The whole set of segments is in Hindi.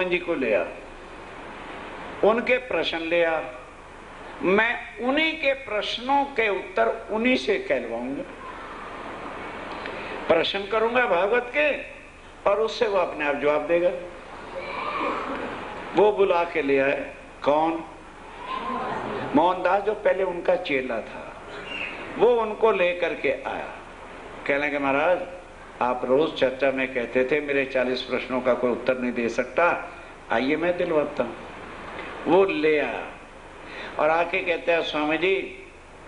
गोविंद जी को ले आ, उनके प्रश्न ले आ, मैं उन्हीं के प्रश्नों के उत्तर उन्हीं से कहलवाऊंगा। प्रश्न करूंगा भागवत के और उससे वो अपने आप जवाब देगा। वो बुला के ले आए, कौन? मोहनदास, जो पहले उनका चेला था, वो उनको लेकर के आया। कहने के महाराज, आप रोज चर्चा में कहते थे मेरे 40 प्रश्नों का कोई उत्तर नहीं दे सकता, आइए मैं दिलवाता हूं। वो ले आया और आके कहते हैं, स्वामी जी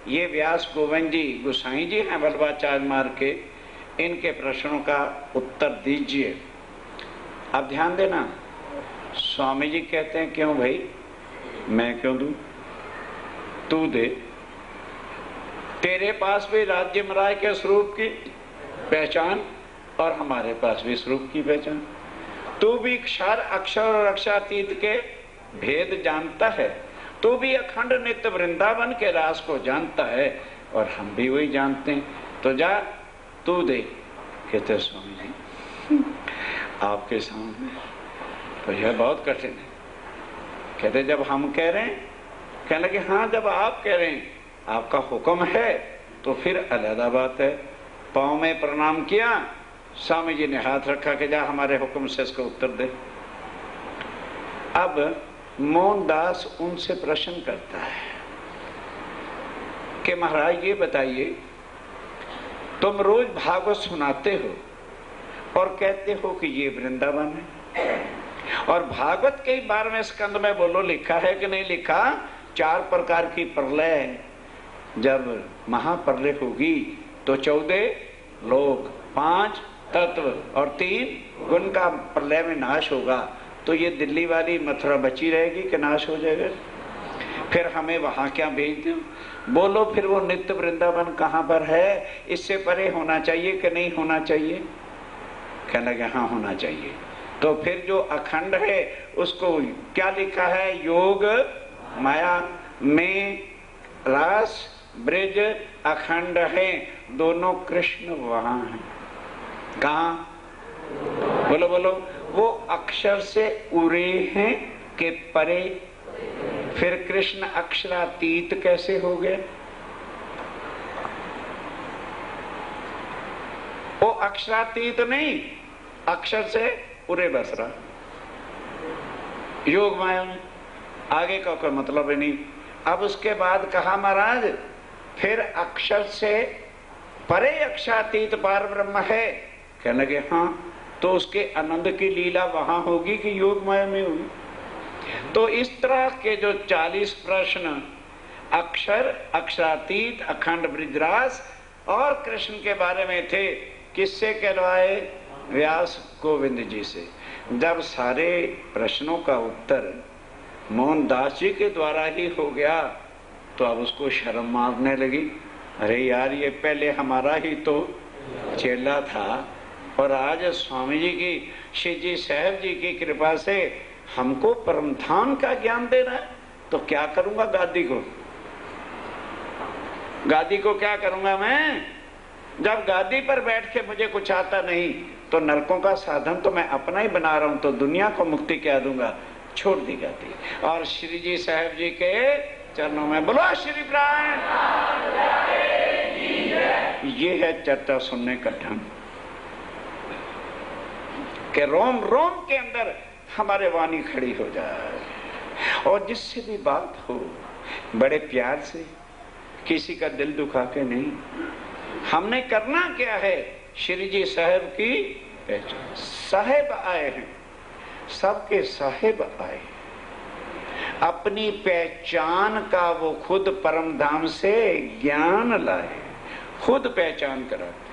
ये व्यास गोविंद जी गोसाई जी हैं वल्लभाचार्य मार्ग के, इनके प्रश्नों का उत्तर दीजिए। अब ध्यान देना, स्वामी जी कहते हैं क्यों भाई, मैं क्यों दूं, तू दे। तेरे पास भी राज्य मराय के स्वरूप की पहचान और हमारे पास भी स्वरूप की पहचान। तू भी क्षर अक्षर और अक्षरातीत के भेद जानता है, तू भी अखंड नित्य वृंदावन के रास को जानता है और हम भी वही जानते हैं, तो जा तू दे। कहते स्वामी जी आपके सामने तो यह बहुत कठिन है। कहते जब हम कह रहे हैं, कहने लगे हाँ जब आप कह रहे हैं, आपका हुक्म है तो फिर अलग बात है। पांव में प्रणाम किया, स्वामी जी ने हाथ रखा कि जा हमारे हुक्म से इसका उत्तर दे। अब मोहनदास उनसे प्रश्न करता है कि महाराज ये बताइए, तुम रोज भागवत सुनाते हो और कहते हो कि ये वृंदावन है, और भागवत के 12वें स्कंद में बोलो लिखा है कि नहीं लिखा, 4 प्रकार की प्रलय है, जब महाप्रलय होगी तो 14 लोक, 5 तत्व और 3 गुण का प्रलय में नाश होगा। तो ये दिल्ली वाली मथुरा बची रहेगी कि नाश हो जाएगा? फिर हमें वहां क्या भेज दो? बोलो फिर वो नित्य वृंदावन कहाँ पर है? इससे परे होना चाहिए कि नहीं होना चाहिए? कहने लगे हाँ होना चाहिए। तो फिर जो अखंड है उसको क्या लिखा है? योग माया में रास ब्रज अखंड है, दोनों कृष्ण वहां हैं। कहाँ? बोलो बोलो। वो अक्षर से उरे हैं कि परे? फिर कृष्ण अक्षरातीत कैसे हो गए? वो अक्षरातीत नहीं, अक्षर से उरे बस रहा। योग माया में आगे का कोई मतलब ही नहीं। अब उसके बाद कहा महाराज फिर अक्षर से परे अक्षरातीत पार ब्रह्म है। कहने लगे हाँ, तो उसके आनंद की लीला वहां होगी कि योग माया में होगी? तो इस तरह के जो 40 प्रश्न अक्षर, अक्षरातीत, अखंड ब्रजरास और कृष्ण के बारे में थे, किससे कहलवाए? व्यास गोविंद जी से। जब सारे प्रश्नों का उत्तर मोहनदास जी के द्वारा ही हो गया तो अब उसको शर्म मारने लगी। अरे यार, ये पहले हमारा ही तो चेला था और आज स्वामी जी की, श्री जी साहब जी की कृपा से हमको परम धाम का ज्ञान दे रहा है, तो क्या करूंगा गादी को? गादी को क्या करूंगा मैं? जब गादी पर बैठ के मुझे कुछ आता नहीं तो नरकों का साधन तो मैं अपना ही बना रहा हूं, तो दुनिया को मुक्ति क्या दूंगा? छोड़ दी गादी और श्री जी साहब जी के चरणों में बोलो श्री प्राण। ये है चर्चा सुनने का ढंग कि रोम रोम के अंदर हमारे वाणी खड़ी हो जाए और जिससे भी बात हो बड़े प्यार से, किसी का दिल दुखा के नहीं। हमने करना क्या है? श्री जी साहेब की पहचान। साहेब आए हैं, सबके साहेब आए, अपनी पहचान का वो खुद परम धाम से ज्ञान लाए, खुद पहचान कराते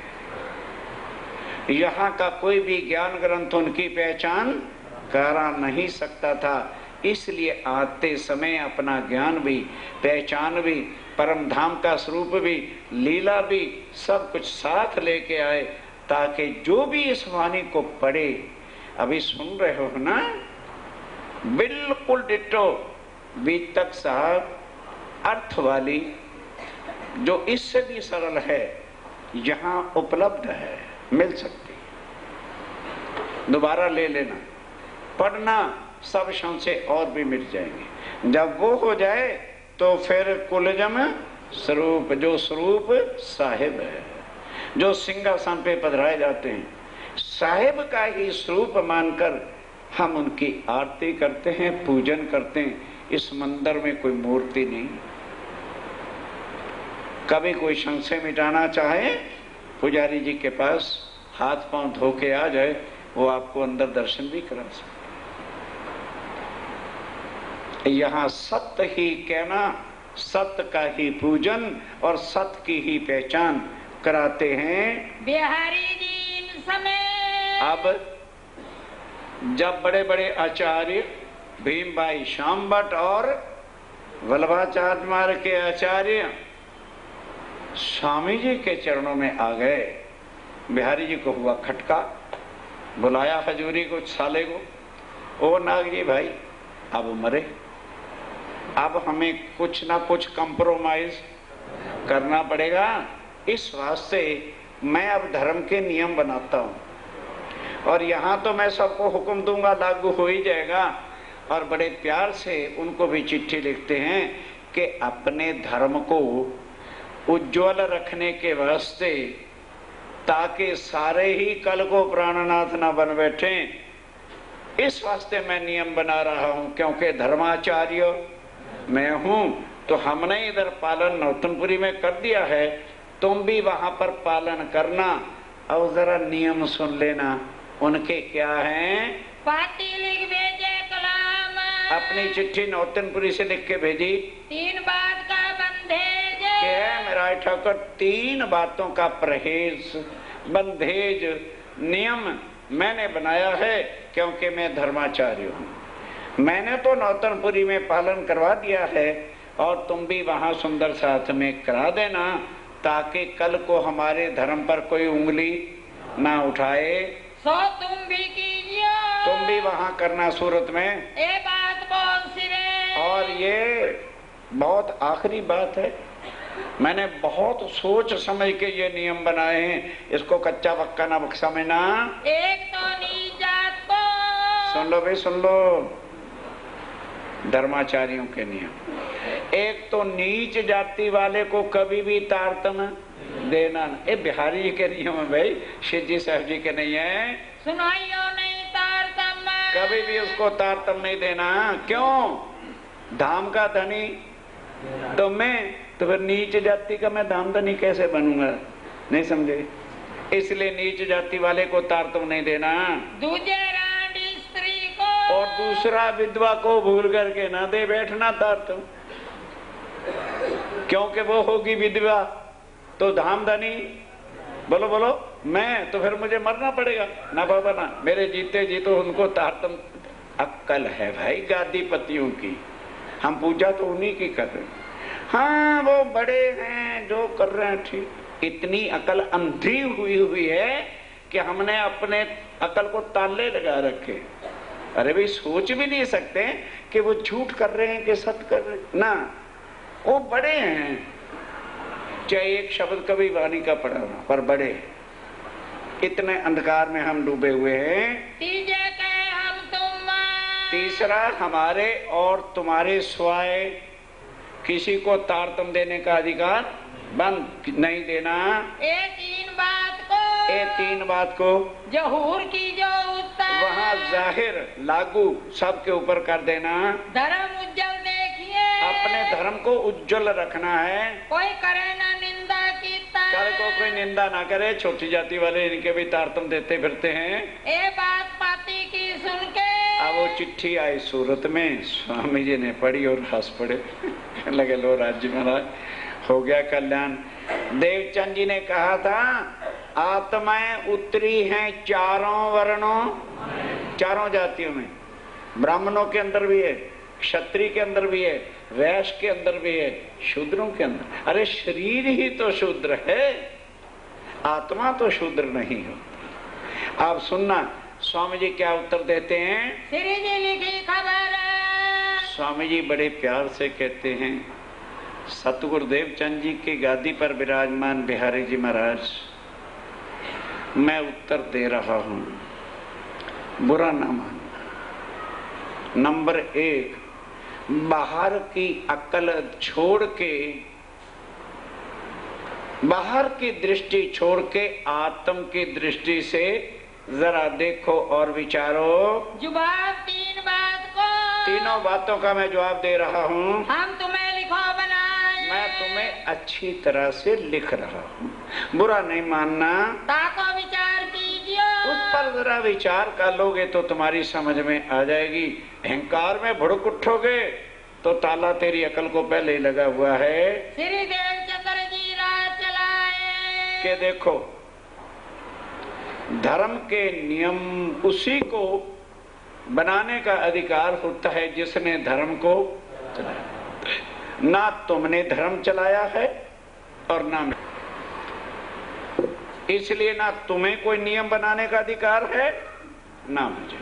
हैं। यहाँ का कोई भी ज्ञान ग्रंथ उनकी पहचान करा नहीं सकता था, इसलिए आते समय अपना ज्ञान भी, पहचान भी, परम धाम का स्वरूप भी, लीला भी, सब कुछ साथ लेके आए, ताकि जो भी इस वाणी को पढ़े, अभी सुन रहे हो ना, बिल्कुल डिट्टो बीतक साहब अर्थ वाली, जो इससे भी सरल है, यहाँ उपलब्ध है, मिल सकती। दोबारा ले लेना, पढ़ना, सब संशय और भी मिट जाएंगे। जब वो हो जाए तो फिर कुलजम स्वरूप, जो स्वरूप साहिब है, जो सिंहासन पे पधराए जाते हैं, साहिब का ही स्वरूप मानकर हम उनकी आरती करते हैं, पूजन करते हैं। इस मंदिर में कोई मूर्ति नहीं। कभी कोई संशय मिटाना चाहे, पुजारी जी के पास हाथ पांव धो के आ जाए, वो आपको अंदर दर्शन भी करा सकते। यहाँ सत्य ही कहना, सत्य का ही पूजन और सत्य की ही पहचान कराते हैं बिहारी जी इन समय। अब जब बड़े बड़े आचार्य भीम भाई श्याम भट्ट और वल्लभाचार्य मार्ग के आचार्य स्वामी जी के चरणों में आ गए, बिहारी जी को हुआ खटका, बुलाया हजूरी को, साले को, ओ नाग जी भाई अब मरे, अब हमें कुछ ना कुछ कंप्रोमाइज करना पड़ेगा। इस वास्ते मैं अब धर्म के नियम बनाता हूं और यहाँ तो मैं सबको हुक्म दूंगा, लागू हो ही जाएगा। और बड़े प्यार से उनको भी चिट्ठी लिखते हैं कि अपने धर्म को उज्ज्वल रखने के वास्ते, ताकि सारे ही कल को प्राणनाथ ना बन बैठे, इस वास्ते मैं नियम बना रहा हूं। क्योंकि धर्माचार्य मैं हूं, तो हमने इधर पालन नौतनपुरी में कर दिया है, तुम भी वहां पर पालन करना। और जरा नियम सुन लेना, उनके क्या हैं। पाती लिख भेजे कलाम, अपनी चिट्ठी नौतनपुरी से लिख के भेजी। 3 बात का बंधेज, क्या मेरा ठाकुर 3 बातों का परहेज, बंधेज, नियम मैंने बनाया है, क्योंकि मैं धर्माचार्य हूँ। मैंने तो नौतनपुरी में पालन करवा दिया है, और तुम भी वहां सुंदर साथ में करा देना, ताकि कल को हमारे धर्म पर कोई उंगली ना उठाए। सो तुम भी कीजिए, तुम भी वहां करना सूरत में। ए बात बोल सिरे। और ये बहुत आखिरी बात है, मैंने बहुत सोच समझ के ये नियम बनाए हैं, इसको कच्चा पक्का ना समझना। एक तो नीच जात को, सुन लो भाई, सुन लो धर्माचार्यों के नियम। एक तो नीच जाति वाले को कभी भी तारतम्य देना न। ये बिहारी जी के नियम है भाई, शिव जी साहब जी के नहीं है। सुनाइयो नहीं तारतम्य, कभी भी उसको तारतम्य नहीं देना। क्यों? धाम का धनी तो मैं, तो फिर नीच जाति का मैं धाम धनी कैसे बनूंगा? नहीं समझे? इसलिए नीच जाति वाले को तारतम्य नहीं देना। दूजे रांडी स्त्री को, और दूसरा विधवा को भूल करके ना दे बैठना तारतम्य, क्योंकि वो होगी विधवा तो धाम धनी। बोलो बोलो, मैं तो फिर मुझे मरना पड़ेगा ना बाबा ना, मेरे जीते जी तो उनको तारतम। अक्कल है भाई गादीपतियों की, हम पूजा तो उन्हीं की कर रहे हैं। हाँ वो बड़े हैं जो कर रहे हैं ठीक। इतनी अकल अंधी हुई है कि हमने अपने अकल को ताले लगा रखे। अरे भाई सोच भी नहीं सकते कि वो झूठ कर रहे हैं कि सत्य कर रहे हैं ना, वो बड़े हैं। चाहे एक शब्द कभी वाणी का पढ़ा ना, पर बड़े। इतने अंधकार में हम डूबे हुए हैं। तीजे के हम तुम, तीसरा हमारे और तुम्हारे स्वाय, किसी को तारतम्य देने का अधिकार बंद नहीं देना। ए 3 बात को, ये 3 बात को जहूर की जो उत्तर, वहाँ जाहिर लागू सबके ऊपर कर देना। धर्म उज्जवल देखिए, अपने धर्म को उज्जवल रखना है। कोई करे ना निंदा की, कल को कोई निंदा ना करे। छोटी जाति वाले इनके भी तारतम्य देते फिरते हैं। ए बात पाती की सुन के, अब वो चिट्ठी आई सूरत में, स्वामी जी ने पढ़ी और हंस पड़े। लगे लो राज्य महाराज हो गया कल्याण। देवचंद जी ने कहा था आत्माएं उतरी हैं चारों वर्णों, चारों जातियों में। ब्राह्मणों के अंदर भी है, क्षत्रिय के अंदर भी है, वैश्य के अंदर भी है, शूद्रों के अंदर। अरे शरीर ही तो शूद्र है, आत्मा तो शूद्र नहीं होती। आप सुनना स्वामी जी क्या उत्तर देते हैं। श्री जी लिखी खबर, स्वामी जी बड़े प्यार से कहते हैं, सतगुरुदेव चंद जी की गादी पर विराजमान बिहारी जी महाराज, मैं उत्तर दे रहा हूं, बुरा ना मानना। नंबर 1, बाहर की अक्ल छोड़ के, बाहर की दृष्टि छोड़ के आत्म की दृष्टि से जरा देखो और विचारो। जवाब 3 बात को। तीनों बातों का मैं जवाब दे रहा हूँ। हम तुम्हें लिखो बनाए। मैं तुम्हें अच्छी तरह से लिख रहा हूँ, बुरा नहीं मानना। ताको विचार कीजिए। उस पर जरा विचार कर लोगे तो तुम्हारी समझ में आ जाएगी। अहंकार में भुड़क उठोगे तो ताला तेरी अकल को पहले ही लगा हुआ है। श्री देवचंद्र जी राज चलाए कि देखो, धर्म के नियम उसी को बनाने का अधिकार होता है जिसने धर्म को चलाया। ना तुमने धर्म चलाया है और ना मैं, इसलिए ना तुम्हें कोई नियम बनाने का अधिकार है ना मुझे।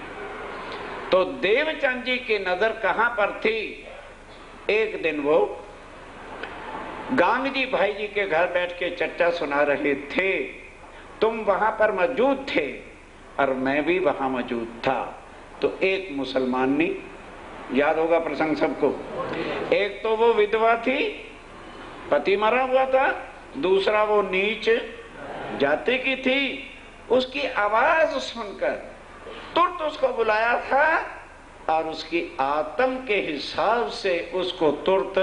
तो देवचंद जी की नजर कहां पर थी? एक दिन वो गांधी भाई जी के घर बैठ के चर्चा सुना रहे थे, तुम वहां पर मौजूद थे और मैं भी वहां मौजूद था। तो एक मुसलमानी, याद होगा प्रसंग सबको, एक तो वो विधवा थी, पति मरा हुआ था, दूसरा वो नीच जाति की थी। उसकी आवाज सुनकर तुरंत उसको बुलाया था और उसकी आत्म के हिसाब से उसको तुरंत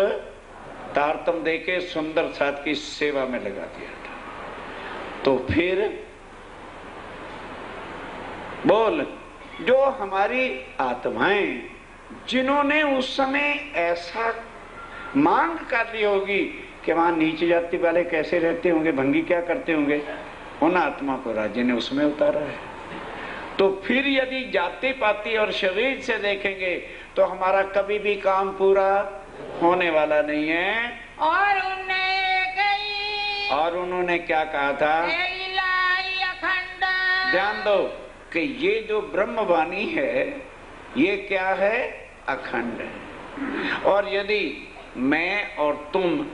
तारतम देके सुंदर साथ की सेवा में लगा दिया था। तो फिर बोल, जो हमारी आत्माएं जिन्होंने उस समय ऐसा मांग कर ली होगी कि वहां नीचे जाति वाले कैसे रहते होंगे, भंगी क्या करते होंगे, उन आत्मा को राज्य ने उसमें उतारा है। तो फिर यदि जाति पाति और शरीर से देखेंगे तो हमारा कभी भी काम पूरा होने वाला नहीं है। और उन्होंने क्या कहा था? अखंड। ध्यान दो कि ये जो ब्रह्मवाणी है ये क्या है? अखंड है। और यदि मैं और तुम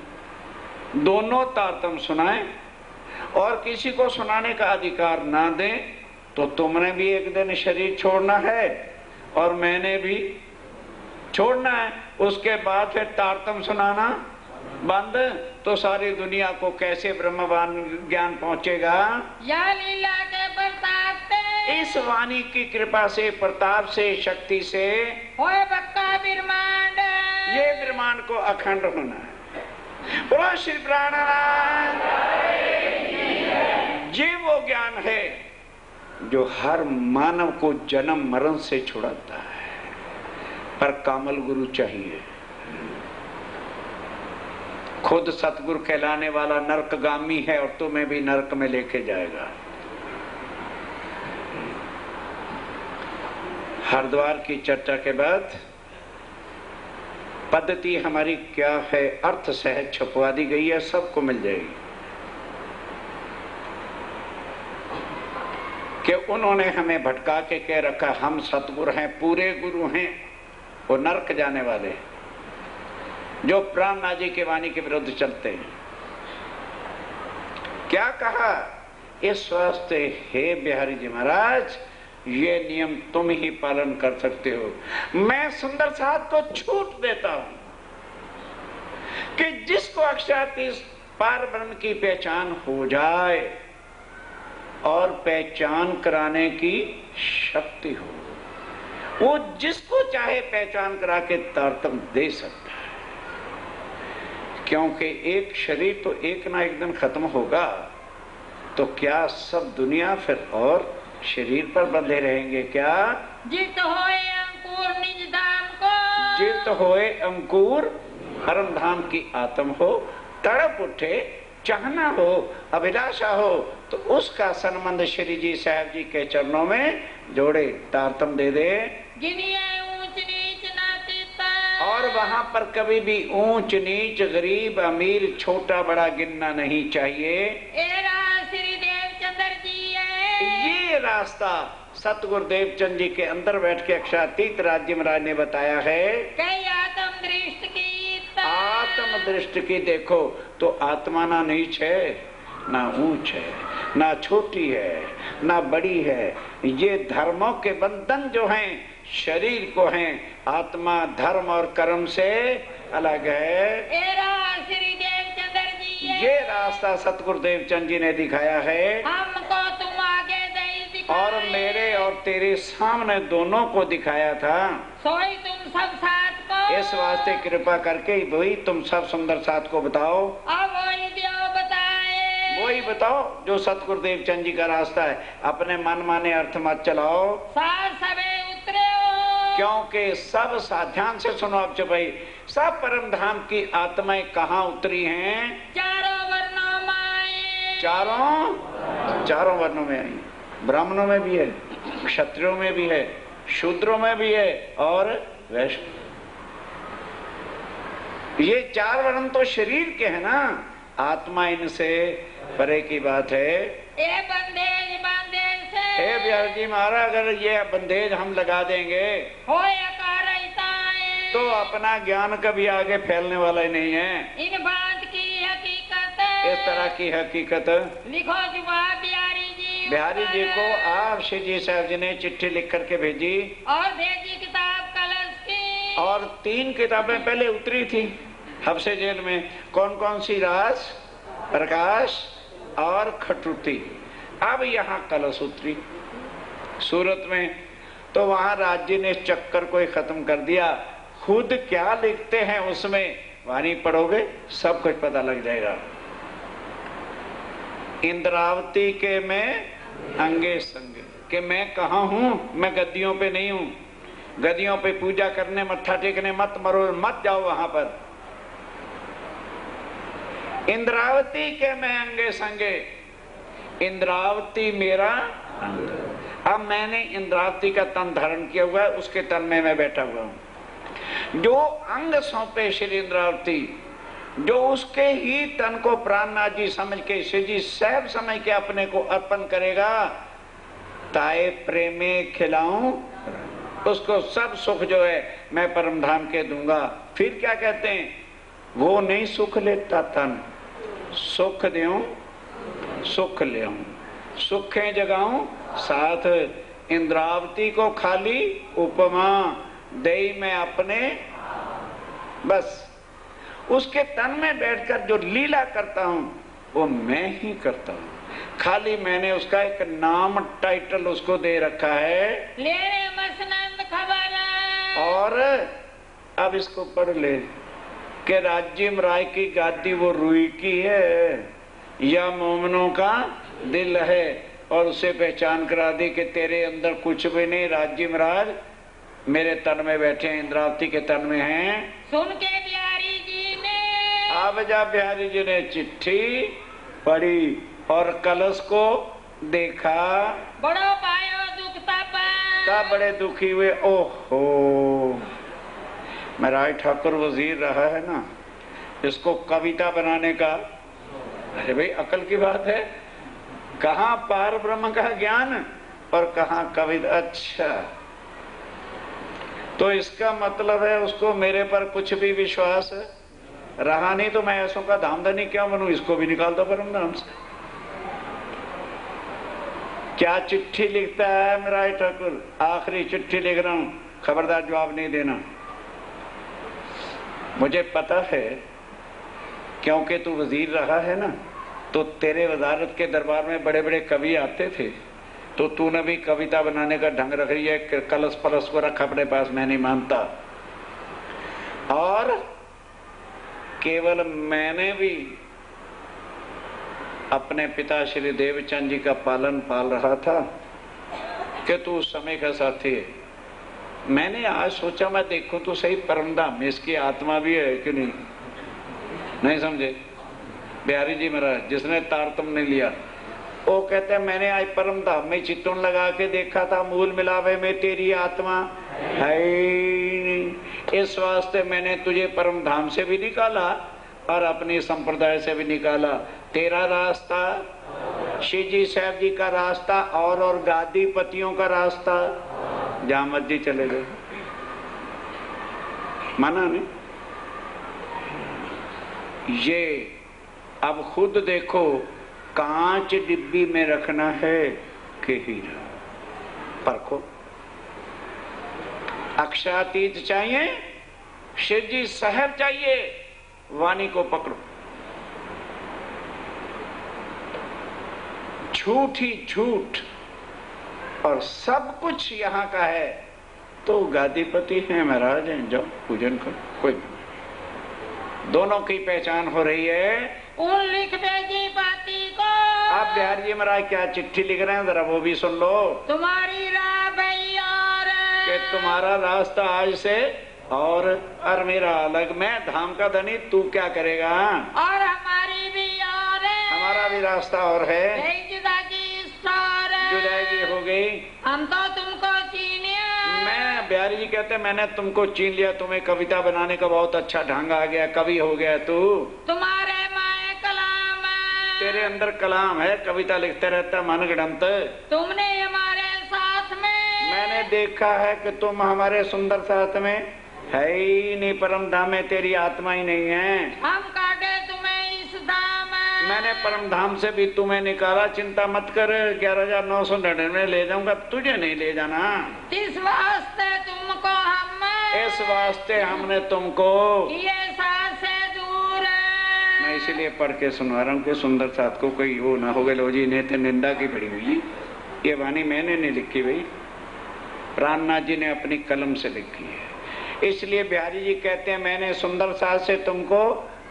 दोनों तारतम सुनाएं और किसी को सुनाने का अधिकार ना दें तो तुमने भी एक दिन शरीर छोड़ना है और मैंने भी छोड़ना है। उसके बाद फिर तारतम सुनाना बंद, तो सारी दुनिया को कैसे ब्रह्मवान ज्ञान पहुंचेगा? या लीला के प्रताप से, इस वाणी की कृपा से, प्रताप से, शक्ति से होए बक्का ब्रह्मांड, ये ब्रह्मांड को अखंड होना है। बोलो श्री प्राणनाथ। ये वो ज्ञान है जो हर मानव को जन्म मरण से छुड़ाता है, पर कामल गुरु चाहिए। खुद सतगुरु कहलाने वाला नरकगामी है और तुम्हें भी नरक में लेके जाएगा। हरिद्वार की चर्चा के बाद पद्धति हमारी क्या है, अर्थ सहज छपवा दी गई है, सबको मिल जाएगी। कि उन्होंने हमें भटका के कह रखा हम सतगुरु हैं, पूरे गुरु हैं, वो नरक जाने वाले जो प्राणनाथ जी के वाणी के विरुद्ध चलते हैं। क्या कहा? इस वास्ते हे बिहारी जी महाराज, ये नियम तुम ही पालन कर सकते हो। मैं सुंदर साथ को छूट देता हूं कि जिसको अक्षरातीत पार ब्रह्म की पहचान हो जाए और पहचान कराने की शक्ति हो, वो जिसको चाहे पहचान करा के तारतम दे सकता है। क्योंकि एक शरीर तो एक ना एक दिन खत्म होगा, तो क्या सब दुनिया फिर और शरीर पर बंधे रहेंगे क्या? जित होए अंकुर निज धाम को, जित होए अंकुर परम धाम की आत्म हो, तड़प उठे, चाहना हो, अभिलाषा हो, तो उसका संबंध श्री जी साहब जी के चरणों में जोड़े, तारतम दे दे। गिनिए ऊंच नीच नातीता, और वहां पर कभी भी ऊंच नीच, गरीब अमीर, छोटा बड़ा गिनना नहीं चाहिए। श्री देवचंद्र जी है। ये रास्ता सतगुरु देवचंद जी के अंदर बैठ के अक्षरातीत राज्य महाराज ने बताया है। कई आत्म दृष्टि की, आत्म दृष्टि की देखो तो आत्मा ना नीच है, ना ऊंच है, ना छोटी है, ना बड़ी है। ये धर्मों के बंधन जो हैं शरीर को हैं, आत्मा धर्म और कर्म से अलग है। श्री देवचंद्र जी ये रास्ता सतगुरुदेव चंद जी ने दिखाया है, हमको तुम आगे नहीं दिखाए, और मेरे और तेरे सामने दोनों को दिखाया था। सोई तुम सब साथ को, इस वास्ते कृपा करके वही तुम सब सुंदर साथ को बताओ। अब वही दियो बताए, वही बताओ जो सतगुरुदेव चंद जी का रास्ता है। अपने मन माने अर्थ मत चलाओ, साथ सबे उतरे हो, क्योंकि सब ध्यान से सुनो अब भाई, सब परम धाम की आत्माएं कहाँ उतरी हैं? चारों वर्णों में आए, चारों वर्णों में आई। ब्राह्मणों में भी है, क्षत्रियों में भी है, शूद्रों में भी है, और वैश्य। ये चार वर्ण तो शरीर के है ना, आत्मा इनसे परे की बात है। ये बंदेज बंदेज से, हे बिहार जी महाराज, अगर ये बंदेज हम लगा देंगे तो अपना ज्ञान कभी आगे फैलने वाला ही नहीं है। इन बात की हकीकत, इस तरह की हकीकत लिखो जवाब बिहारी जी। बिहारी जी को आप श्री जी साहब जी ने चिट्ठी लिख करके भेजी, और भेजी किताब कलश की, और 3 किताबें पहले उतरी थी हबसे जेल में। कौन कौन सी? रास, प्रकाश और खटुती। अब यहाँ कलश उतरी सूरत में, तो वहां राज्य ने चक्कर को ही खत्म कर दिया। खुद क्या लिखते हैं उसमें वाणी पढ़ोगे सब कुछ पता लग जाएगा। इंद्रावती के मैं अंगे संगे, कि मैं कहाँ हूं? मैं गद्दियों पे नहीं हूं। गद्दियों पे पूजा करने, मत्था टेकने मत मरो, मत जाओ वहां पर। इंद्रावती के मैं अंगे संगे, इंद्रावती मेरा अंग। अब मैंने इंद्रावती का तन धारण किया हुआ है, उसके तन में मैं बैठा हुआ हूं। जो अंग सौंपे श्री इंद्रावती, जो उसके ही तन को प्राणनाथ जी समझ के, श्री जी साहब समझ के अपने को अर्पण करेगा, ताए प्रेमे खिलाऊं उसको सब सुख जो है मैं परम धाम के दूंगा। फिर क्या कहते हैं? वो नहीं सुख लेता तन, सुख देऊं सुख ले आऊं, सुखें जगाऊं साथ। इंद्रावती को खाली उपमा दई मैं अपने, बस उसके तन में बैठकर जो लीला करता हूं वो मैं ही करता हूं। खाली मैंने उसका एक नाम, टाइटल उसको दे रखा है, ले रे मसनंद खबर। और अब इसको पढ़ ले कि राज्यम राय की गादी वो रुई की है या मोमनों का दिल है, और उसे पहचान करा दी कि तेरे अंदर कुछ भी नहीं। राज्यम राज मेरे तन में बैठे हैं, इंद्रावती के तन में हैं। सुन के बिहारी जी ने, अब जब बिहारी जी ने चिट्ठी पढ़ी और कलश को देखा, बड़ो पायो दुख तब बड़े दुखी हुए। ओहो, मेरा ठाकुर वजीर रहा है ना, इसको कविता बनाने का, अरे भाई अकल की बात है। कहाँ पार ब्रह्म का ज्ञान और कहाँ कविता। अच्छा, तो इसका मतलब है उसको मेरे पर कुछ भी विश्वास रहा नहीं, तो मैं ऐसों का धामधनी क्यों बनूं? इसको भी निकाल दो परम धाम से। क्या चिट्ठी लिखता है मेरा ठाकुर? आखिरी चिट्ठी लिख रहा हूं, खबरदार जवाब नहीं देना। मुझे पता है क्योंकि तू वजीर रहा है ना, तो तेरे वजारत के दरबार में बड़े बड़े कवि आते थे, तो तूने भी कविता बनाने का ढंग रख रही है। कलश परस को रख अपने पास, मैं नहीं मानता। और केवल मैंने भी अपने पिता श्री देवचंद जी का पालन पाल रहा था कि तू उस समय का साथी है। मैंने आज सोचा मैं देखूं तो सही परमधाम में इसकी आत्मा भी है कि नहीं समझे बिहारी जी महाराज, जिसने तारतम्य लिया। वो कहते हैं मैंने आज परम धाम में चित्तौन लगा के देखा था, मूल मिलावे में तेरी आत्मा है नहीं। इस वास्ते मैंने तुझे परम धाम से भी निकाला और अपनी संप्रदाय से भी निकाला। तेरा रास्ता, श्री जी साहब जी का रास्ता और गादी पतियों का रास्ता, जहां मर्जी चले गए। माना नहीं? ये अब खुद देखो, कांच डिब्बी में रखना है कि हीरा, परखो। अक्षातीत चाहिए, शिव जी सहज चाहिए, वाणी को पकड़ो। झूठ ही झूठ और सब कुछ यहाँ का है तो गादीपति हैं, महाराज हैं, जाओ पूजन करो, कोई नहीं। दोनों की पहचान हो रही है। उन लिख भेजी पाती को। आप बिहारी जी महाराज क्या चिट्ठी लिख रहे हैं, जरा वो भी सुन लो। तुम्हारी राह भैया कि तुम्हारा रास्ता आज से और मेरा अलग, मैं धाम का धनी, तू क्या करेगा? और हमारी भी और है। हमारा भी रास्ता और है। जुदा की स्टार है। जुदाई हो गई। हम तो तुमको चीनिया। मैं बिहारी जी कहते मैंने तुमको चीन लिया, तुम्हें कविता बनाने का बहुत अच्छा ढंग आ गया, कवि हो गया तू। तुम्हारे माए कलाम है। तेरे अंदर कलाम है, कविता लिखते रहता मनगढ़ंत। तुमने हमारे साथ में। मैंने देखा है कि तुम हमारे सुंदर साथ में है ही नहीं, परम धाम में तेरी आत्मा ही नहीं है। हम काटे तुम्हें इस धाम में। मैंने परम धाम से भी तुम्हें निकाला, चिंता मत कर, 11,999 ले जाऊंगा, तुझे नहीं ले जाना। इस वास्ते तुमको हम। इस वास्ते हमने तुमको। ये साथ से दूर है। मैं इसीलिए पढ़ के सुनवा रहा हूँ कि सुंदर साथ को कोई वो ना हो गए, लो जी ने तो निंदा की पड़ी हुई। ये वाणी मैंने नहीं लिखी भाई, प्राणनाथ जी ने अपनी कलम से लिखी है। इसलिए बिहारी जी कहते हैं मैंने सुंदर साथ से तुमको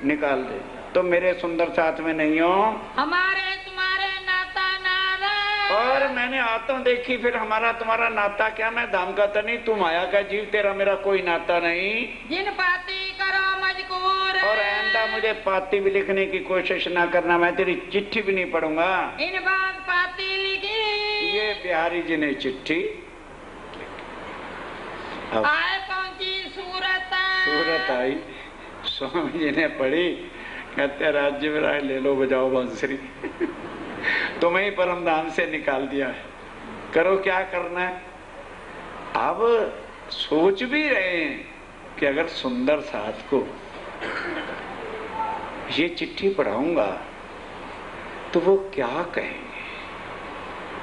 निकाल दे, तुम मेरे सुंदर साथ में नहीं हो। हमारे तुम्हारे नाता नारा। और मैंने आतों देखी, फिर हमारा तुम्हारा नाता क्या? मैं धाम का तो नहीं, तू माया का जीव, तेरा मेरा कोई नाता नहीं। जिन पाती करो मजबूर। और आइंदा मुझे पाती भी लिखने की कोशिश ना करना, मैं तेरी चिट्ठी भी नहीं पढ़ूंगा। इन बात पाती लिखी। ये बिहारी जी ने चिट्ठी आए पहुंची सूरत। सूरत आई, स्वामी जी ने पढ़ी, कहते राज्य में राय ले लो, बजाओ बांसुरी। तुम्हें ही परम धाम से निकाल दिया है, करो क्या करना है। अब सोच भी रहे हैं कि अगर सुंदर साथ को ये चिट्ठी पढ़ाऊंगा तो वो क्या कहेंगे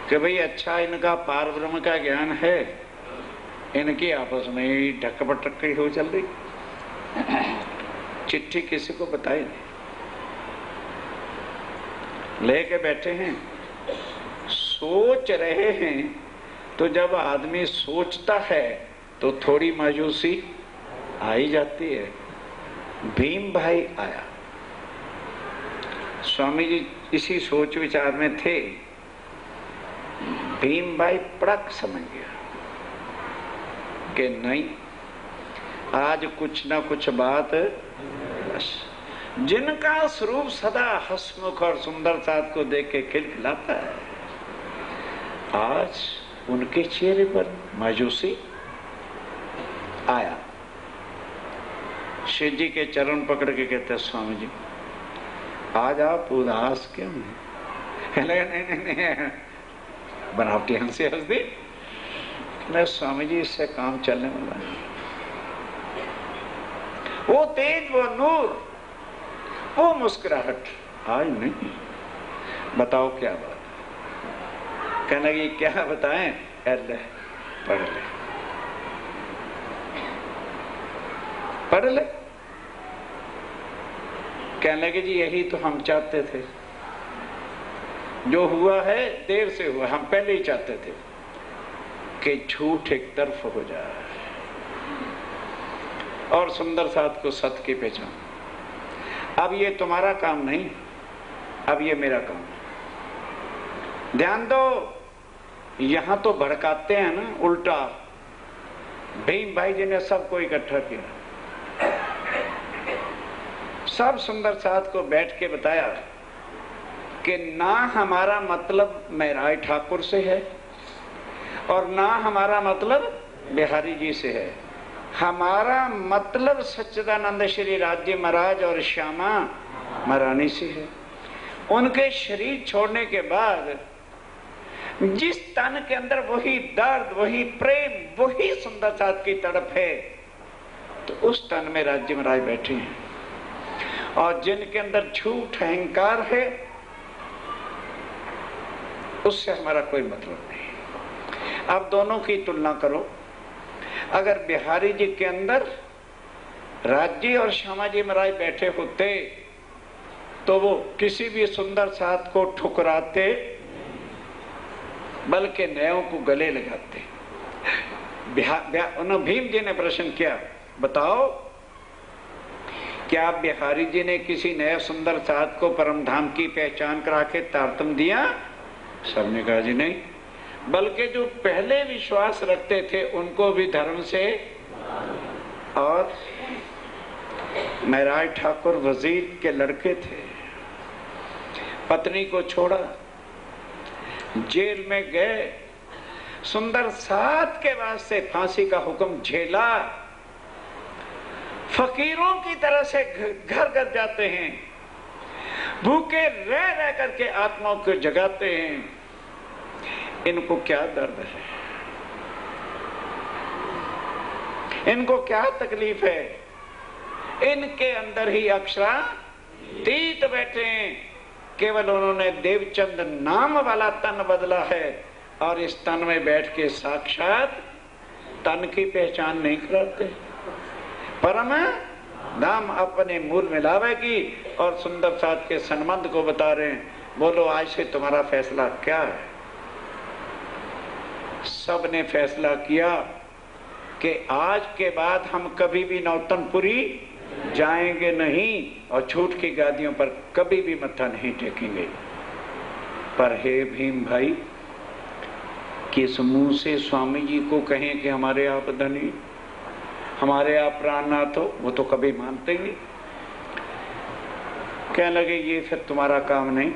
कि भाई अच्छा इनका पार ब्रह्म का ज्ञान है, इनकी आपस में ही ढकपटक हो चल रही, चिट्ठी किसी को बताए नहीं, लेके बैठे हैं, सोच रहे हैं। तो जब आदमी सोचता है तो थोड़ी मायूसी आ ही जाती है। भीम भाई आया, स्वामी जी इसी सोच विचार में थे। भीम भाई पड़क समझ गया कि नहीं, आज कुछ ना कुछ बात, जिनका स्वरूप सदा हंसमुख और सुंदर साथ को देख के खिलखिलाता है, आज उनके चेहरे पर मायूसी आया। शिव जी के चरण पकड़ के कहते स्वामी जी आज आप उदास क्यों हैं? नहीं, बनावटी हंसी हंस दी। नहीं स्वामी जी इससे काम चलने वाला है, वो तेज, वो नूर, वो मुस्कुराहट आज नहीं। बताओ क्या बात? कहने लगी क्या बताएं? पढ़ ले, पढ़ ले। कहने लगे जी यही तो हम चाहते थे, जो हुआ है देर से हुआ, हम पहले ही चाहते थे कि झूठ एक तरफ हो जाए और सुंदर साथ को सत्य की पहचान। अब ये तुम्हारा काम नहीं, अब ये मेरा काम है। ध्यान दो, यहां तो भड़काते हैं ना उल्टा। भीम भाई जी ने सबको इकट्ठा किया, सब सुंदर साथ को बैठ के बताया कि ना हमारा मतलब महराज ठाकुर से है और ना हमारा मतलब बिहारी जी से है, हमारा मतलब सच्चिदानंद श्री राज्य महाराज और श्यामा महारानी से है। उनके शरीर छोड़ने के बाद जिस तन के अंदर वही दर्द, वही प्रेम, वही सुंदर साथ की तड़प है, तो उस तन में राज्य महाराज बैठे हैं। और जिनके अंदर झूठ अहंकार है, उससे हमारा कोई मतलब नहीं। अब दोनों की तुलना करो। अगर बिहारी जी के अंदर राज्य और श्यामाजी महाराज बैठे होते तो वो किसी भी सुंदर साथ को ठुकराते, बल्कि नयों को गले लगाते। भीम जी ने प्रश्न किया, बताओ क्या बिहारी जी ने किसी नए सुंदर साथ को परम धाम की पहचान करा के तारतम दिया? सबने कहा जी नहीं, बल्कि जो पहले विश्वास रखते थे उनको भी धर्म से। और महराज ठाकुर वजीर के लड़के थे, पत्नी को छोड़ा, जेल में गए, सुंदर साथ के वास्ते फांसी का हुक्म झेला, फकीरों की तरह से घर घर जाते हैं, भूखे रह रह करके आत्माओं को जगाते हैं। इनको क्या दर्द है, इनको क्या तकलीफ है? इनके अंदर ही अक्षरातीत बैठे हैं। केवल उन्होंने देवचंद नाम वाला तन बदला है और इस तन में बैठ के साक्षात तन की पहचान नहीं कराते। परम धाम अपने मूल मिलावेगी और सुंदर साथ के संबंध को बता रहे हैं। बोलो आज से तुम्हारा फैसला क्या है? सब ने फैसला किया कि आज के बाद हम कभी भी नौतनपुरी जाएंगे नहीं और झूठ की गादियों पर कभी भी मत्था नहीं टेकेंगे। पर हे भीम भाई, किस मुंह से स्वामी जी को कहें कि हमारे आप धनी, हमारे आप प्राणनाथ हो? वो तो कभी मानते ही। कहने लगे ये फिर तुम्हारा काम नहीं,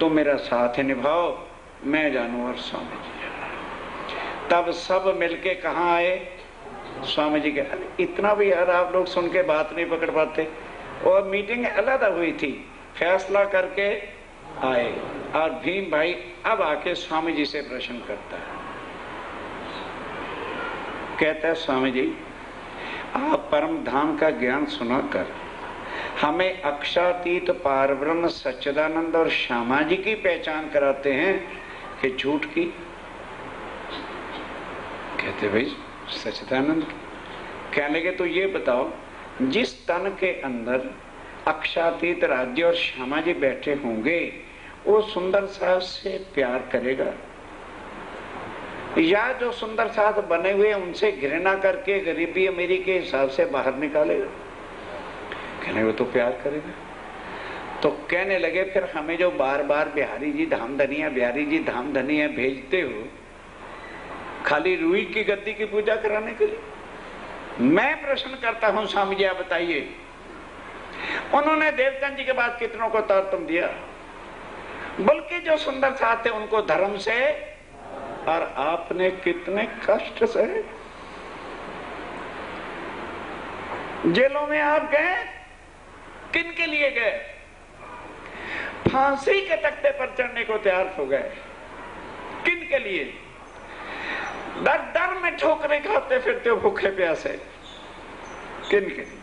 तुम मेरा साथ निभाओ, मैं जानू और स्वामी जी। तब सब मिलके कहाँ आए? स्वामी जी के। इतना भी यार आप लोग सुन के बात नहीं पकड़ पाते। और मीटिंग अलग हुई थी, फैसला करके आए। और भीम भाई अब आके स्वामी जी से प्रश्न करता है, कहता है स्वामी जी आप परम धाम का ज्ञान सुनाकर हमें अक्षरातीत पारब्रह्म सच्चिदानंद और श्यामा जी की पहचान कराते हैं कि झूठ की? कहते भाई सच्चिदानंद की। कहने लगे तो ये बताओ, जिस तन के अंदर अक्षरातीत राज्य और श्यामा जी बैठे होंगे वो सुंदर साथ से प्यार करेगा या जो सुंदर साथ बने हुए उनसे घृणा करके गरीबी अमीरी के हिसाब से बाहर निकालेगा? कहने वो तो प्यार करेगा। तो कहने लगे फिर हमें जो बार बार बिहारी जी धाम धनिया, बिहारी जी धाम धनिया भेजते हो खाली रूई की गद्दी की पूजा कराने के लिए, मैं प्रश्न करता हूं स्वामी जी आप बताइए, उन्होंने देवचंद जी के बाद कितनों को तारतम दिया? बल्कि जो सुंदर साथ थे उनको धर्म से, और आपने कितने कष्ट सहे। जेलों में आप गए, किन के लिए गए? फांसी के तख्ते पर चढ़ने को तैयार हो गए, किन के लिए? दर दर में ठोकरें खाते फिरते हो भूखे प्यासे, किन के लिए?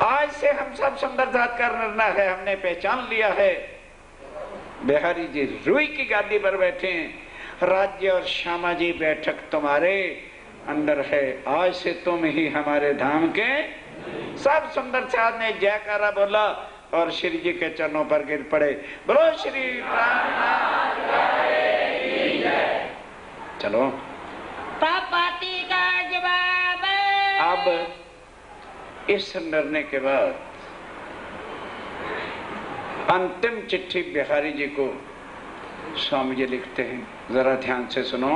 आज से हम सब सुंदर साथ का निर्णय है, हमने पहचान लिया है बिहारी जी रूई की गादी पर बैठे हैं, राज्य और श्यामा जी बैठक तुम्हारे अंदर है, आज से तुम ही हमारे धाम के। सब सुंदर साथ ने जयकारा बोला और श्री जी के चरणों पर गिर पड़े। बोलो श्री राम। चलो पापति का जवाब। अब इस निर्णय के बाद अंतिम चिट्ठी बिहारी जी को स्वामी जी लिखते हैं, जरा ध्यान से सुनो।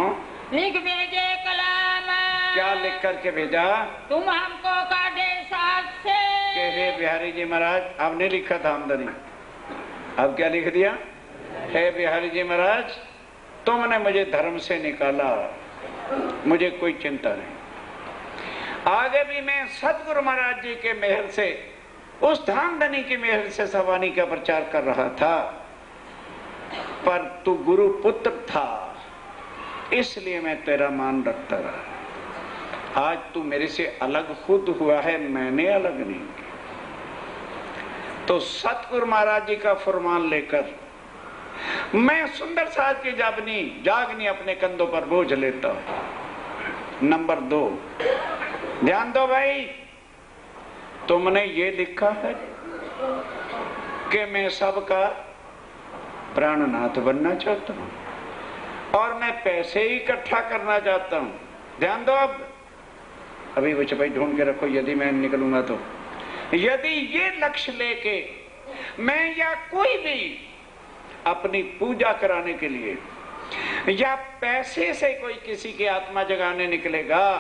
लिख भेजे कलाम। क्या लिख करके भेजा? तुम हमको काटे साथ से। कि हे बिहारी जी महाराज, आपने लिखा था आमदनी, अब क्या लिख दिया? हे बिहारी जी महाराज, तुमने मुझे धर्म से निकाला, मुझे कोई चिंता नहीं। आगे भी मैं सतगुरु महाराज जी के मेहर से, उस धामधनी की मेहर से सवानी का प्रचार कर रहा था, पर तू गुरु पुत्र था इसलिए मैं तेरा मान रखता रहा। आज तू मेरे से अलग खुद हुआ है, मैंने अलग नहीं। तो सतगुरु महाराज जी का फरमान लेकर मैं सुंदर साथ की जागनी अपने कंधों पर बोझ लेता हूं। नंबर 2, ध्यान दो भाई, तुमने ये लिखा है कि मैं सबका प्राणनाथ बनना चाहता हूं और मैं पैसे ही इकट्ठा करना चाहता हूं। ध्यान दो, अब अभी वो भाई ढूंढ के रखो, यदि मैं निकलूंगा तो, यदि ये लक्ष्य लेके मैं या कोई भी अपनी पूजा कराने के लिए या पैसे से कोई किसी की आत्मा जगाने निकलेगा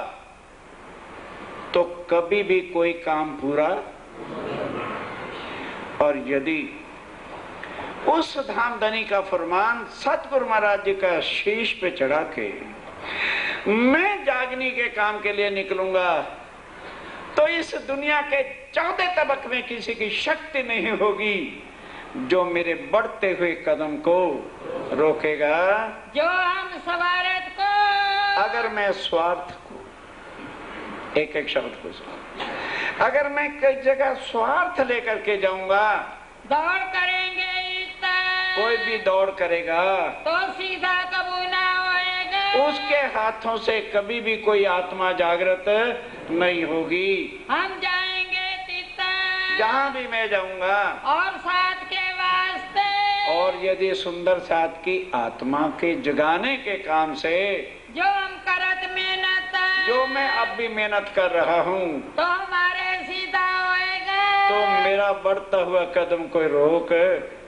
तो कभी भी कोई काम पूरा। और यदि उस धामधनी का फरमान सतगुरु महाराज जी का शीश पे चढ़ा के मैं जागनी के काम के लिए निकलूंगा तो इस दुनिया के 14 तबक में किसी की शक्ति नहीं होगी जो मेरे बढ़ते हुए कदम को रोकेगा। जो हम स्वार्थ को, अगर मैं स्वार्थ को, एक एक शब्द को सुनो, अगर मैं कई जगह स्वार्थ लेकर के जाऊंगा, दौड़ करेंगे इतना, कोई भी दौड़ करेगा तो सीधा कबू ना होएगा, उसके हाथों से कभी भी कोई आत्मा जागृत नहीं होगी। हम जाएंगे तीता, जहाँ भी मैं जाऊंगा, और साथ के वास्ते, और यदि सुंदर साथ की आत्मा के जगाने के काम से जो हम करत मेहनत, जो मैं अब भी मेहनत कर रहा हूँ, तो हमारे सीधा होएगा, तो मेरा बढ़ता हुआ कदम कोई रोक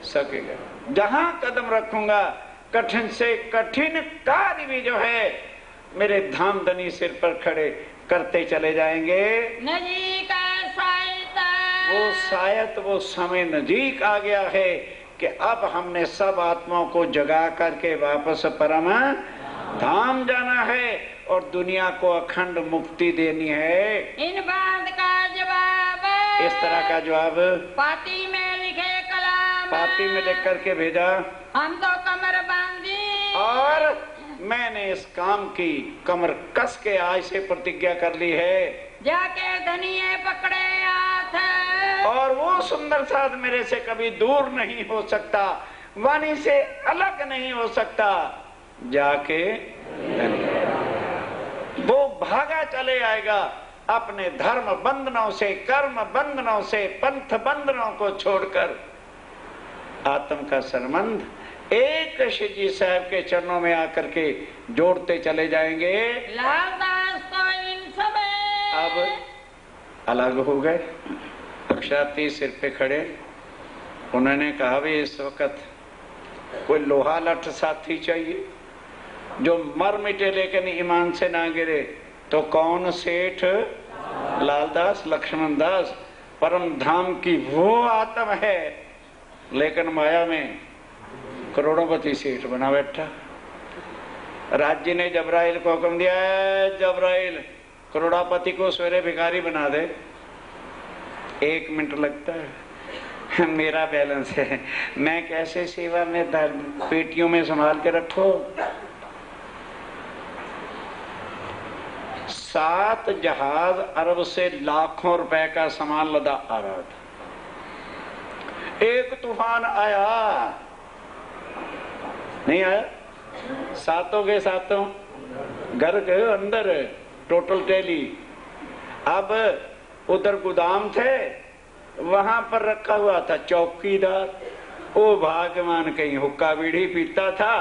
सकेगा। जहाँ कदम रखूंगा कठिन से कठिन कार्य भी जो है मेरे धामधनी सिर पर खड़े करते चले जाएंगे। नजीक साहिता, वो शायद वो समय नजीक आ गया है कि अब हमने सब आत्माओं को जगा करके वापस परम धाम जाना है और दुनिया को अखंड मुक्ति देनी है। इन बात का जवाब इस तरह का जवाब पाती में लिखे कलाम, पाती में लिख करके भेजा। हम तो कमर बांधी और मैंने इस काम की कमर कस के आज से प्रतिज्ञा कर ली है, जाके धनिये पकड़े हाथ, और वो सुंदर साथ मेरे से कभी दूर नहीं हो सकता, वाणी से अलग नहीं हो सकता। जाके वो भागा चले आएगा अपने धर्म बंधनों से, कर्म बंधनों से, पंथ बंधनों को छोड़कर आत्म का संबंध एक श्री जी साहब के चरणों में आकर के जोड़ते चले जाएंगे। लालदास तो इन सब अब अलग हो गए, अक्षाती सिर पे खड़े। उन्होंने कहा भी इस वक्त कोई लोहा लठ साथी चाहिए जो मर मिटे लेकिन ईमान से ना गिरे। तो कौन? सेठ लालदास लक्ष्मण दास परम धाम की वो आत्म है, लेकिन माया में करोड़ोंपति सेठ बना बैठा। राज्य ने जबराइल को हुक्म दिया है, जबराइल करोड़ापति को सवेरे भिखारी बना दे। 1 मिनट लगता है, मेरा बैलेंस है, मैं कैसे सेवा में पेटियों में संभाल के रखो। 7 जहाज अरब से लाखों रुपए का सामान लदा आ रहा था। एक तूफान आया, नहीं आया, सातों के सातों घर के अंदर टोटल टैली। अब उधर गोदाम थे, वहां पर रखा हुआ था चौकीदार। ओ भाग्यवान कहीं हुक्का बीड़ी पीता था,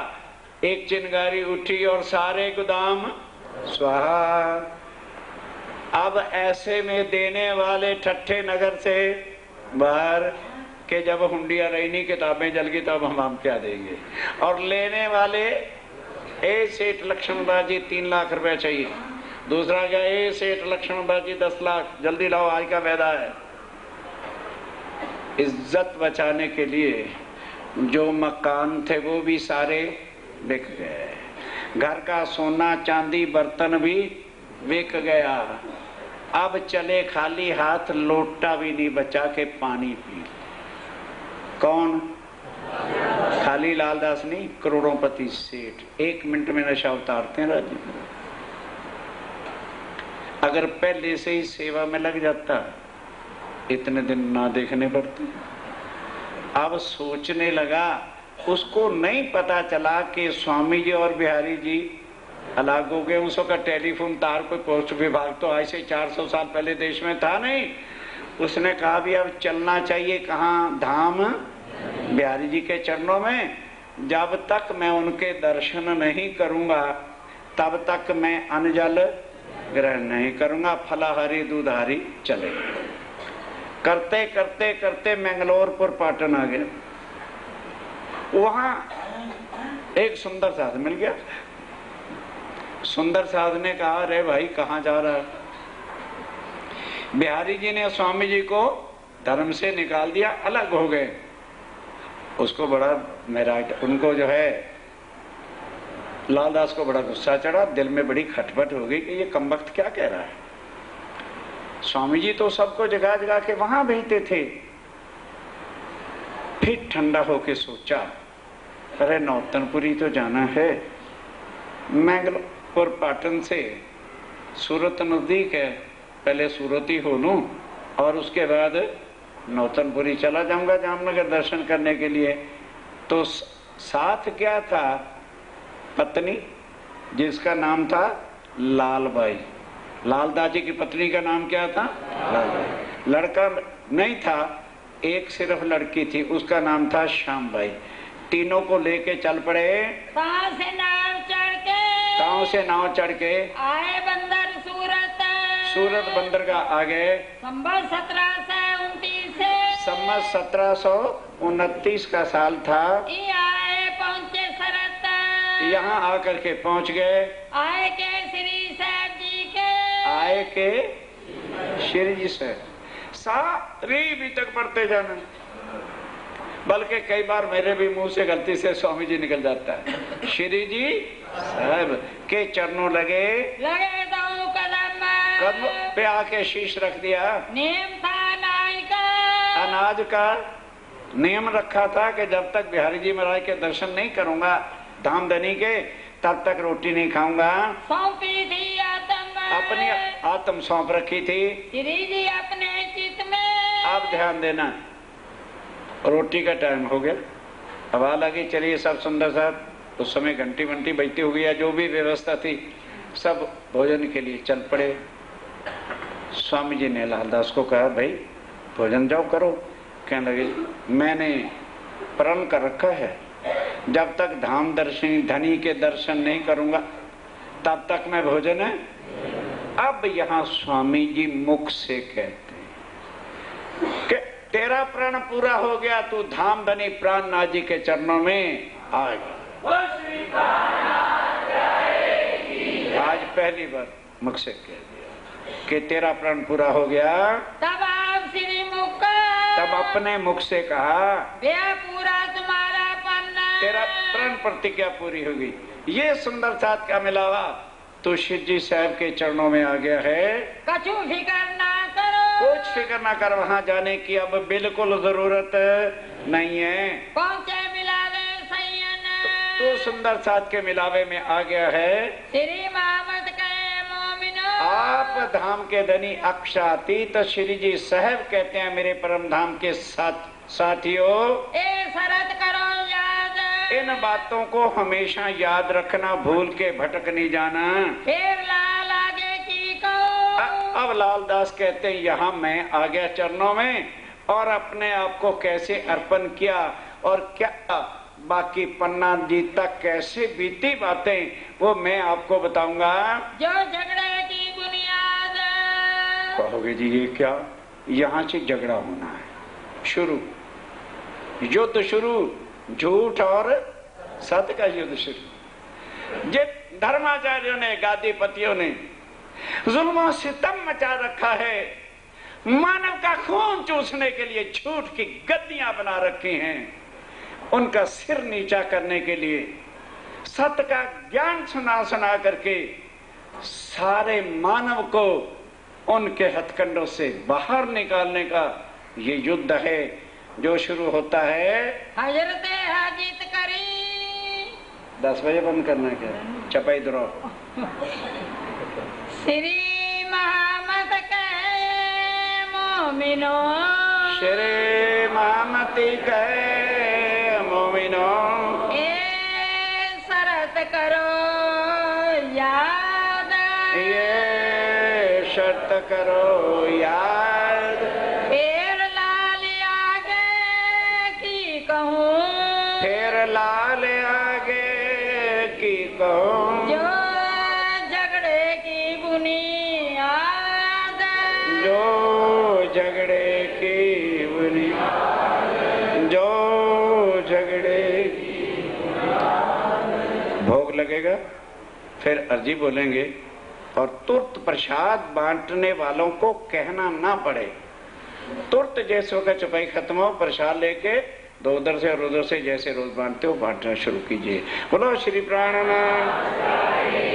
एक चिंगारी उठी और सारे गोदाम स्वाहा। अब ऐसे में देने वाले ठट्ठे नगर से बाहर के जब हुंडिया रहनी किताबें जल गई तब हम क्या देंगे, और लेने वाले ए सेठ लक्ष्मण दास जी 3 लाख रुपए चाहिए। दूसरा क्या, ए सेठ लक्ष्मण दास जी 10 लाख, जल्दी लाओ आज का वायदा है। इज्जत बचाने के लिए जो मकान थे वो भी सारे बिक गए, घर का सोना चांदी बर्तन भी बिक गया। अब चले खाली हाथ, लोटा भी नहीं बचा के पानी पी। कौन? खाली लालदास नहीं, करोड़ोंपति सेठ 1 मिनट में नशा उतारते हैं राज्य में। अगर पहले से ही सेवा में लग जाता इतने दिन ना देखने पड़ते। अब सोचने लगा, उसको नहीं पता चला कि स्वामी जी और बिहारी जी अलग हो गए। उसका टेलीफोन तार कोई पोस्ट विभाग तो आज से 400 साल पहले देश में था नहीं। उसने कहा भी अब चलना चाहिए कहाँ, धाम बिहारी जी के चरणों में। जब तक मैं उनके दर्शन नहीं करूंगा तब तक मैं अन्न जल ग्रहण नहीं करूंगा, फलाहारी दूधारी चले। करते करते करते मंगलोरपुर पाटन आ गया। वहां एक सुंदर साध मिल गया। सुंदर साध ने कहा, अरे भाई कहाँ जा रहा है? बिहारी जी ने स्वामी जी को धर्म से निकाल दिया, अलग हो गए। उसको बड़ा मेरा उनको जो है लालदास को बड़ा गुस्सा चढ़ा, दिल में बड़ी खटपट हो गई कि ये कमबख्त क्या कह रहा है। स्वामी जी तो सबको जगा जगा के वहां भेजते थे। फिर ठंडा होके सोचा, अरे नौतनपुरी तो जाना है, मंगलपुर पाटन से सूरत नजदीक है, पहले सूरत ही हो लूं और उसके बाद नौतनपुरी चला जाऊंगा जामनगर दर्शन करने के लिए। तो साथ क्या था, पत्नी जिसका नाम था लालबाई, लालदास जी की पत्नी का नाम क्या था, लालबाई। लड़का नहीं था, एक सिर्फ लड़की थी, उसका नाम था श्यामबाई। तीनों को लेके चल पड़े। कहाँ से नाव चढ़ के, गांव से नाव चढ़ के आए बंदर सूरत, सूरत बंदरगाह आ गए। संवत 1729 संवत 1729 का साल था। आए पहुँचे सरत, यहाँ आकर के पहुँच गए। आए के श्री साहब जी के, आए के श्री जी से सारी भी तक पढ़ते जाना। बल्कि कई बार मेरे भी मुंह से गलती से स्वामी जी निकल जाता है। श्री जी साहब के चरणों लगे दो कदम पे आके शीश रख दिया। नियम था अनाज का, अनाज का नियम रखा था कि जब तक बिहारी जी महाराज के दर्शन नहीं करूंगा धामधनी के, तब तक रोटी नहीं खाऊंगा। सौंपी थी आत्म, अपनी आत्म सौंप रखी थी। श्री जी अपने चित में, आप ध्यान देना। रोटी का टाइम हो गया, अब आ लगी, चलिए सब सुंदर साहब, उस समय घंटी वंटी बजती हो गई, जो भी व्यवस्था थी सब भोजन के लिए चल पड़े। स्वामी जी ने लालदास को कहा, भाई भोजन जाओ करो। कहने लगे, मैंने प्रण कर रखा है, जब तक धाम दर्शन धनी के दर्शन नहीं करूंगा तब तक मैं भोजन है। अब यहाँ स्वामी जी मुख से कहते हैं कि तेरा प्रण पूरा हो गया, तू धाम धनी प्राणनाथ जी के चरणों में आ गया। आज पहली बार मुख से कह दिया कि तेरा प्रण पूरा हो गया। तब आप श्री मुख, तब अपने मुख से कहा, पूरा तुम्हारा पन्ना, तेरा प्रण प्रतिज्ञा पूरी होगी। ये सुंदर साथ का मिलावा तो शिव जी साहब के चरणों में आ गया है। कछु फिकर ना करो, कुछ फिक्र ना कर, वहाँ जाने की अब बिल्कुल जरूरत नहीं है। पहुँचे मिलावे सैयन, तो सुंदर साथ के मिलावे में आ गया है। श्री मोहम्मद के मोमिनो, आप धाम के धनी अक्षातीत श्री जी साहब कहते हैं, मेरे परम धाम के साथियों, ए शरत करो याद, इन बातों को हमेशा याद रखना, भूल के भटक नहीं जाना। फिर लाल आगे की को, अब लालदास कहते हैं, यहाँ मैं आ गया चरणों में और अपने आप को कैसे अर्पण किया और क्या बाकी पन्ना जी तक कैसे बीती बातें वो मैं आपको बताऊंगा। जो झगड़े की बुनियाद, कहोगे जी ये क्या, यहाँ से झगड़ा होना है शुरू, युद्ध शुरू, झूठ और सत्य का युद्ध शुरू। जे धर्माचार्यों ने, गादीपतियों ने जुल्म सितम मचा रखा है, मानव का खून चूसने के लिए झूठ की गद्दियां बना रखी हैं, उनका सिर नीचा करने के लिए सत्य का ज्ञान सुना सुना करके सारे मानव को उनके हथकंडों से बाहर निकालने का ये युद्ध है जो शुरू होता है। हजरत हाजित करी 10 बजे बंद करना क्या, चपाई द्रो। श्री मोहम्मद के मोमिनो, श्री मोहम्मदी के मोमिनो, ए शरत करो करो याद। फिर लाल आगे की कहूँ, फिर लाल आगे की कहूँ, जो झगड़े की बुनियाद, जो झगड़े की बुनियाद, जो झगड़े की भोग लगेगा। फिर अर्जी बोलेंगे और तुरंत प्रसाद बांटने वालों को कहना ना पड़े। तुरंत जैसे होकर चौपाई खत्म हो, प्रसाद लेके दो उधर से और उधर से जैसे रोज बांटते हो बांटना शुरू कीजिए। बोलो श्री प्राणनाथ।